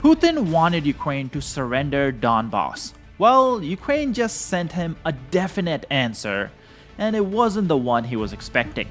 Putin wanted Ukraine to surrender Donbass. Well, Ukraine just sent him a definite answer, and it wasn't the one he was expecting.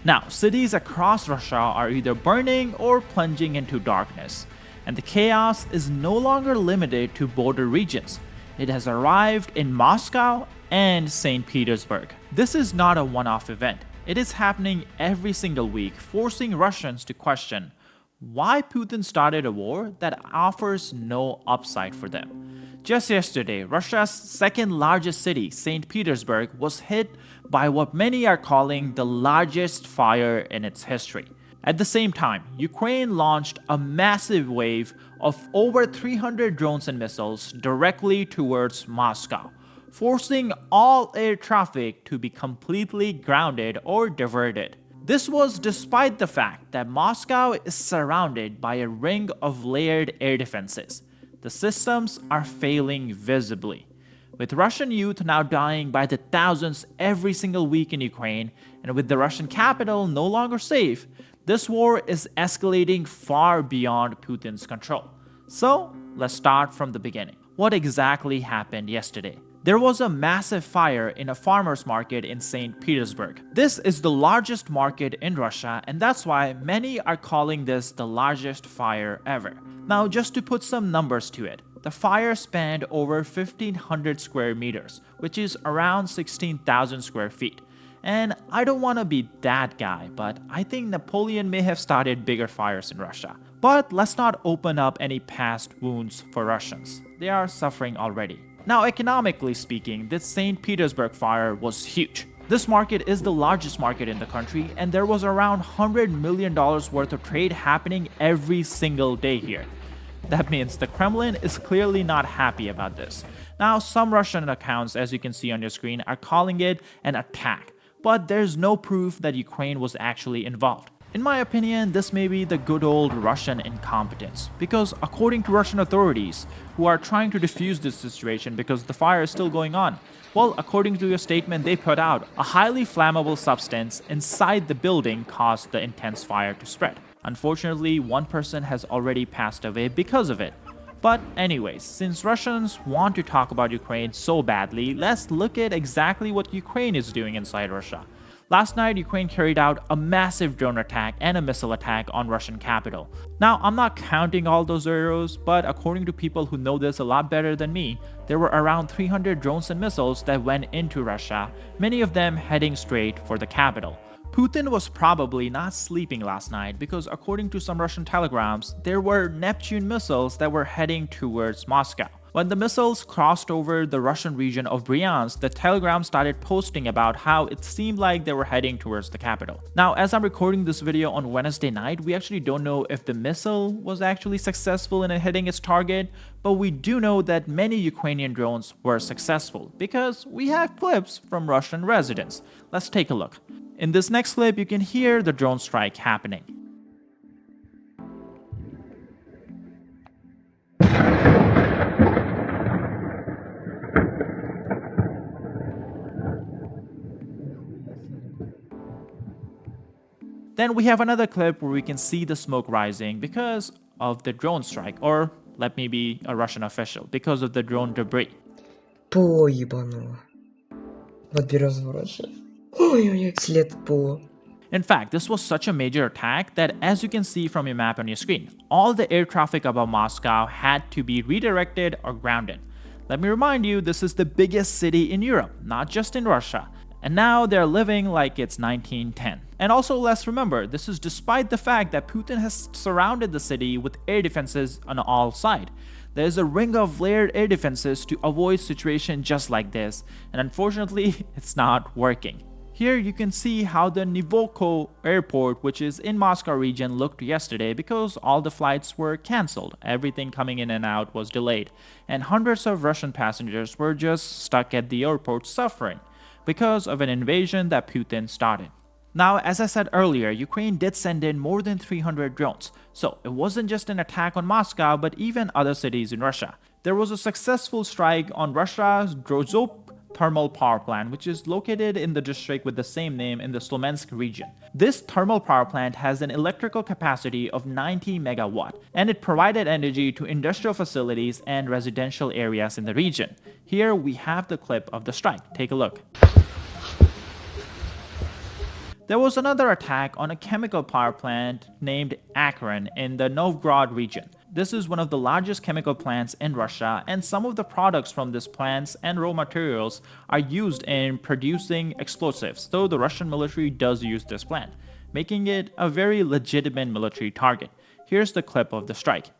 Now, cities across Russia are either burning or plunging into darkness, and the chaos is no longer limited to border regions. It has arrived in Moscow and St. Petersburg. This is not a one-off event. It is happening every single week, forcing Russians to question why Putin started a war that offers no upside for them. Just yesterday, Russia's second largest city, St. Petersburg, was hit by what many are calling the largest fire in its history. At the same time, Ukraine launched a massive wave of over 300 drones and missiles directly towards Moscow, forcing all air traffic to be completely grounded or diverted. This was despite the fact that Moscow is surrounded by a ring of layered air defenses. The systems are failing visibly, with Russian youth now dying by the thousands every single week in Ukraine, and with the Russian capital no longer safe, this war is escalating far beyond Putin's control. So, let's start from the beginning. What exactly happened yesterday? There was a massive fire in a farmer's market in St. Petersburg. This is the largest market in Russia, and that's why many are calling this the largest fire ever. Now, just to put some numbers to it, the fire spanned over 1,500 square meters, which is around 16,000 square feet. And I don't want to be that guy, but I think Napoleon may have started bigger fires in Russia. But let's not open up any past wounds for Russians. They are suffering already. Now, economically speaking, this St. Petersburg fire was huge. This market is the largest market in the country, and there was around $100 million worth of trade happening every single day here. That means the Kremlin is clearly not happy about this. Now, some Russian accounts, as you can see on your screen, are calling it an attack, but there's no proof that Ukraine was actually involved. In my opinion, this may be the good old Russian incompetence, because according to Russian authorities, who are trying to defuse this situation because the fire is still going on, well, according to a statement they put out, a highly flammable substance inside the building caused the intense fire to spread. Unfortunately, one person has already passed away because of it. But anyways, since Russians want to talk about Ukraine so badly, let's look at exactly what Ukraine is doing inside Russia. Last night, Ukraine carried out a massive drone attack and a missile attack on Russian capital. Now, I'm not counting all those arrows, but according to people who know this a lot better than me, there were around 300 drones and missiles that went into Russia, many of them heading straight for the capital. Putin was probably not sleeping last night because according to some Russian telegrams, there were Neptune missiles that were heading towards Moscow. When the missiles crossed over the Russian region of Bryansk, the telegram started posting about how it seemed like they were heading towards the capital. Now, as I'm recording this video on Wednesday night, we actually don't know if the missile was actually successful in hitting its target, but we do know that many Ukrainian drones were successful because we have clips from Russian residents. Let's take a look. In this next clip, you can hear the drone strike happening. Then we have another clip where we can see the smoke rising because of the drone strike, or let me be a Russian official, because of the drone debris. ПО ебануло. Вот разворачивай. Ой-ой-ой, след ПО. In fact, this was such a major attack that, as you can see from your map on your screen, all the air traffic above Moscow had to be redirected or grounded. Let me remind you, this is the biggest city in Europe, not just in Russia. And now they're living like it's 1910. And also, let's remember, this is despite the fact that Putin has surrounded the city with air defenses on all sides. There's a ring of layered air defenses to avoid situations just like this, and unfortunately, it's not working. Here you can see how the Nivoko airport, which is in Moscow region, looked yesterday because all the flights were cancelled. Everything coming in and out was delayed, and hundreds of Russian passengers were just stuck at the airport suffering because of an invasion that Putin started. Now, as I said earlier, Ukraine did send in more than 300 drones, so it wasn't just an attack on Moscow but even other cities in Russia. There was a successful strike on Russia's thermal power plant, which is located in the district with the same name in the Slomensk region. This thermal power plant has an electrical capacity of 90 megawatt, and it provided energy to industrial facilities and residential areas in the region. Here we have the clip of the strike. Take a look. There was another attack on a chemical power plant named Akron in the Novgorod region. This is one of the largest chemical plants in Russia, and some of the products from these plants and raw materials are used in producing explosives, though the Russian military does use this plant, making it a very legitimate military target. Here's the clip of the strike.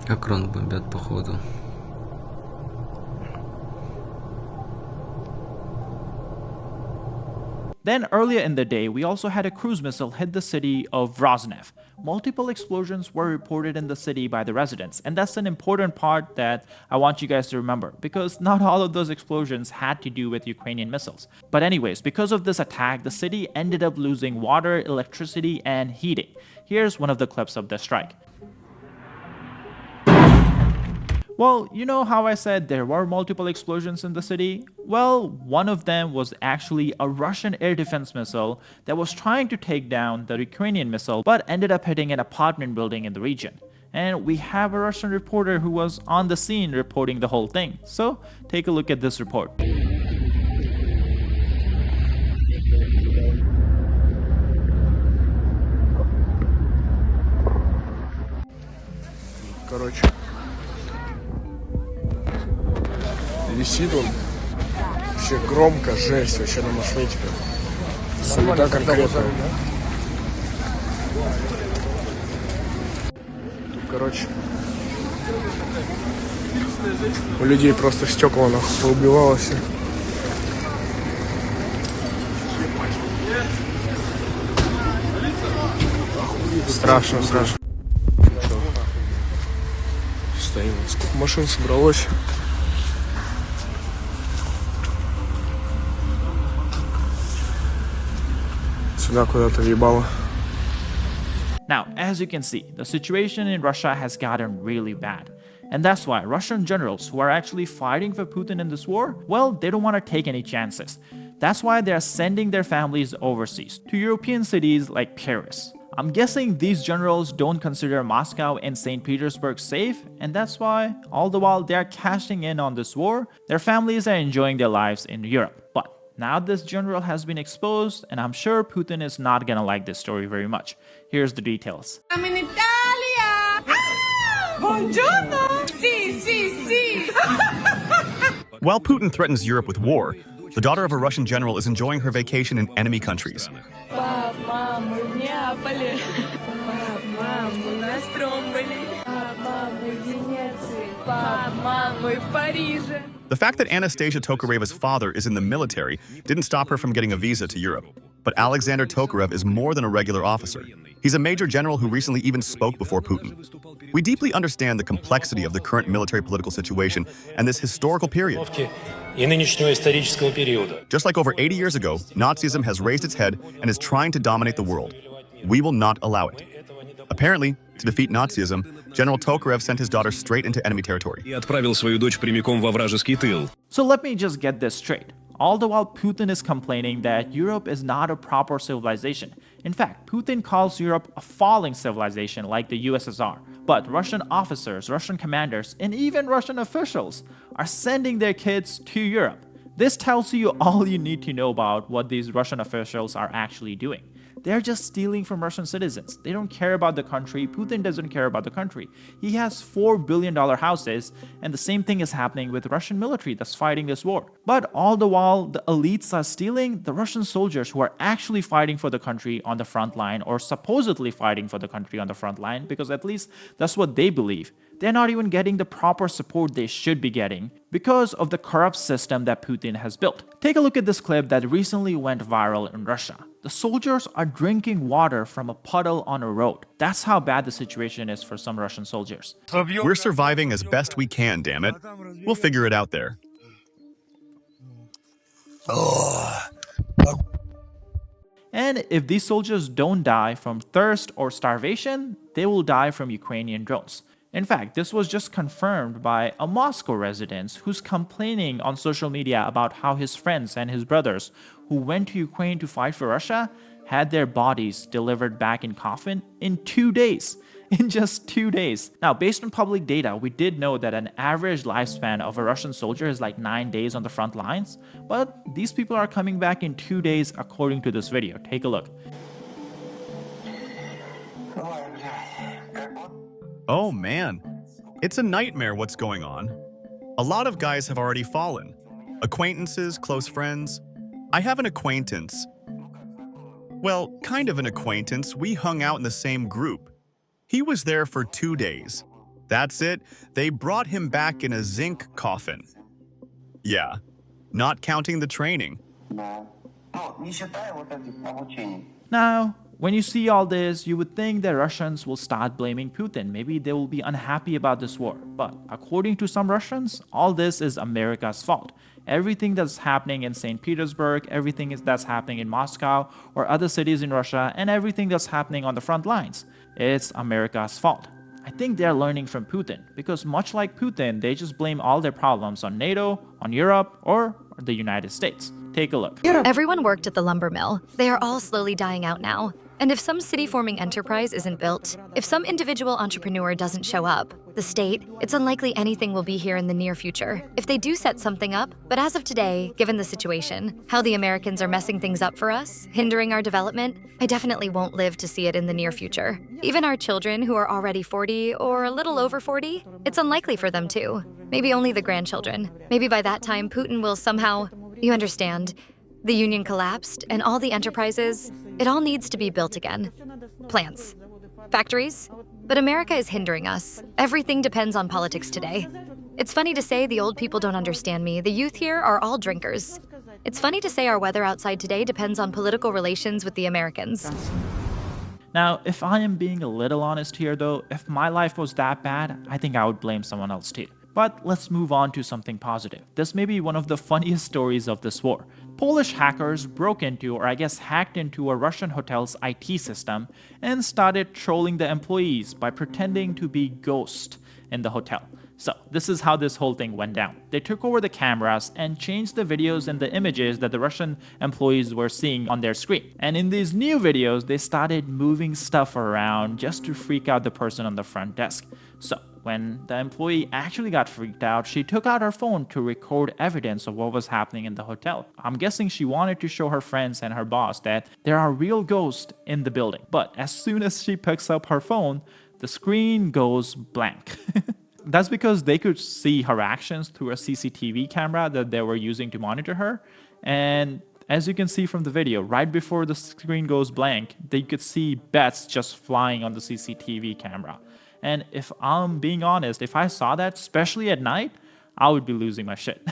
Акрон бомбят, походу. Then earlier in the day, we also had a cruise missile hit the city of Vroznev. Multiple explosions were reported in the city by the residents, and that's an important part that I want you guys to remember, because not all of those explosions had to do with Ukrainian missiles. But anyways, because of this attack, the city ended up losing water, electricity, and heating. Here's one of the clips of the strike. Well, you know how I said there were multiple explosions in the city? Well, one of them was actually a Russian air defense missile that was trying to take down the Ukrainian missile, but ended up hitting an apartment building in the region. And we have a Russian reporter who was on the scene reporting the whole thing. So, take a look at this report. Висит он вообще громко, жесть, вообще на машине теперь. Суета конкретная. Тут, короче, у людей просто стекла нахуй поубивало все. Страшно, страшно. Стоим, сколько машин собралось. Now, as you can see, the situation in Russia has gotten really bad. And that's why Russian generals who are actually fighting for Putin in this war, well, they don't want to take any chances. That's why they are sending their families overseas, to European cities like Paris. I'm guessing these generals don't consider Moscow and St. Petersburg safe, and that's why, all the while they are cashing in on this war, their families are enjoying their lives in Europe. But now this general has been exposed, and I'm sure Putin is not gonna like this story very much. Here's the details. I'm in Italia! Ah! Buongiorno! Si, si, si! While Putin threatens Europe with war, the daughter of a Russian general is enjoying her vacation in enemy countries. Пап, мам, мы в Неаполе. Пап, мам, мы на Стромболе. Пап, мам, мы в Венеции. Пап, мам, мы в Париже. The fact that Anastasia Tokareva's father is in the military didn't stop her from getting a visa to Europe. But Alexander Tokarev is more than a regular officer. He's a major general who recently even spoke before Putin. We deeply understand the complexity of the current military-political situation and this historical period. Just like over 80 years ago, Nazism has raised its head and is trying to dominate the world. We will not allow it. Apparently, to defeat Nazism, General Tokarev sent his daughter straight into enemy territory. So let me just get this straight. All the while Putin is complaining that Europe is not a proper civilization. In fact, Putin calls Europe a falling civilization like the USSR. But Russian officers, Russian commanders, and even Russian officials are sending their kids to Europe. This tells you all you need to know about what these Russian officials are actually doing. They're just stealing from Russian citizens. They don't care about the country. Putin doesn't care about the country. He has $4 billion houses, and the same thing is happening with the Russian military that's fighting this war. But all the while, the elites are stealing the Russian soldiers who are actually fighting for the country on the front line, or supposedly fighting for the country on the front line, because at least that's what they believe. They're not even getting the proper support they should be getting because of the corrupt system that Putin has built. Take a look at this clip that recently went viral in Russia. The soldiers are drinking water from a puddle on a road. That's how bad the situation is for some Russian soldiers. We're surviving as best we can, damn it. We'll figure it out there. And if these soldiers don't die from thirst or starvation, they will die from Ukrainian drones. In fact, this was just confirmed by a Moscow resident who's complaining on social media about how his friends and his brothers who went to Ukraine to fight for Russia had their bodies delivered back in coffin in 2 days. In just 2 days. Now, based on public data, we did know that an average lifespan of a Russian soldier is like 9 days on the front lines, but these people are coming back in 2 days according to this video. Take a look. Oh man, it's a nightmare what's going on. A lot of guys have already fallen. Acquaintances, close friends. I have an acquaintance. Well, kind of an acquaintance. We hung out in the same group. He was there for 2 days. That's it. They brought him back in a zinc coffin. Yeah, not counting the training. Now, when you see all this, you would think that Russians will start blaming Putin. Maybe they will be unhappy about this war. But according to some Russians, all this is America's fault. Everything that's happening in St. Petersburg, everything that's happening in Moscow or other cities in Russia, and everything that's happening on the front lines, it's America's fault. I think they're learning from Putin, because much like Putin, they just blame all their problems on NATO, on Europe, or the United States. Take a look. Everyone worked at the lumber mill. They are all slowly dying out now. And if some city-forming enterprise isn't built, if some individual entrepreneur doesn't show up, the state, it's unlikely anything will be here in the near future. If they do set something up, but as of today, given the situation, how the Americans are messing things up for us, hindering our development, I definitely won't live to see it in the near future. Even our children who are already 40 or a little over 40, it's unlikely for them to. Maybe only the grandchildren. Maybe by that time, Putin will somehow, you understand, the union collapsed and all the enterprises, it all needs to be built again. Plants, factories, but America is hindering us. Everything depends on politics today. It's funny to say the old people don't understand me. The youth here are all drinkers. It's funny to say our weather outside today depends on political relations with the Americans. Now, if I am being a little honest here though, if my life was that bad, I think I would blame someone else too. But let's move on to something positive. This may be one of the funniest stories of this war. Polish hackers broke into, or I guess hacked into, a Russian hotel's IT system and started trolling the employees by pretending to be ghosts in the hotel. So this is how this whole thing went down. They took over the cameras and changed the videos and the images that the Russian employees were seeing on their screen. And in these new videos, they started moving stuff around just to freak out the person on the front desk. So when the employee actually got freaked out, she took out her phone to record evidence of what was happening in the hotel. I'm guessing she wanted to show her friends and her boss that there are real ghosts in the building. But as soon as she picks up her phone, the screen goes blank. That's because they could see her actions through a CCTV camera that they were using to monitor her. And as you can see from the video, right before the screen goes blank, they could see bats just flying on the CCTV camera. And if I'm being honest, if I saw that, especially at night, I would be losing my shit.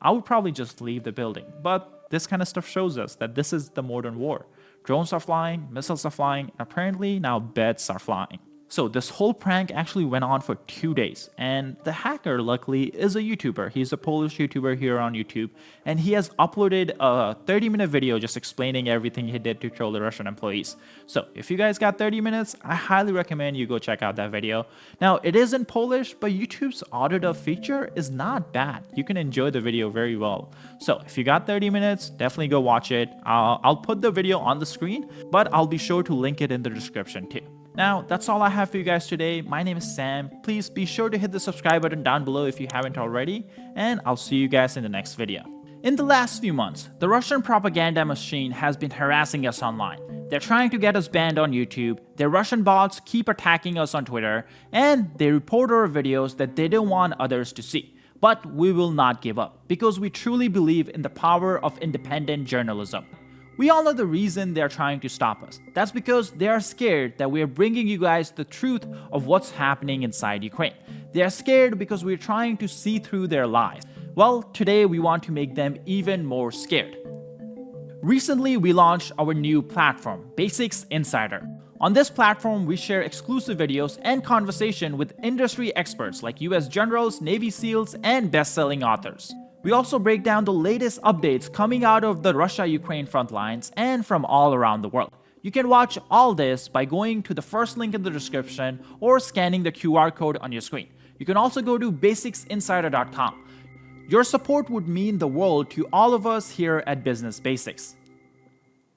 I would probably just leave the building. But this kind of stuff shows us that this is the modern war. Drones are flying, missiles are flying, apparently now bats are flying. So this whole prank actually went on for 2 days, and the hacker luckily is a YouTuber. He's a Polish YouTuber here on YouTube, and he has uploaded a 30-minute video just explaining everything he did to troll the Russian employees. So if you guys got 30 minutes, I highly recommend you go check out that video. Now it is in Polish, but YouTube's auto-dub feature is not bad. You can enjoy the video very well. So if you got 30 minutes, definitely go watch it. I'll put the video on the screen, but I'll be sure to link it in the description too. Now, that's all I have for you guys today. My name is Sam. Please be sure to hit the subscribe button down below if you haven't already, and I'll see you guys in the next video. In the last few months, the Russian propaganda machine has been harassing us online. They're trying to get us banned on YouTube, their Russian bots keep attacking us on Twitter, and they report our videos that they don't want others to see. But we will not give up, because we truly believe in the power of independent journalism. We all know the reason they're trying to stop us. That's because they are scared that we are bringing you guys the truth of what's happening inside Ukraine. They are scared because we're trying to see through their lies. Well, today we want to make them even more scared. Recently, we launched our new platform, Basics Insider. On this platform, we share exclusive videos and conversation with industry experts like US generals, Navy SEALs, and best-selling authors. We also break down the latest updates coming out of the Russia-Ukraine front lines and from all around the world. You can watch all this by going to the first link in the description or scanning the QR code on your screen. You can also go to basicsinsider.com. Your support would mean the world to all of us here at Business Basics.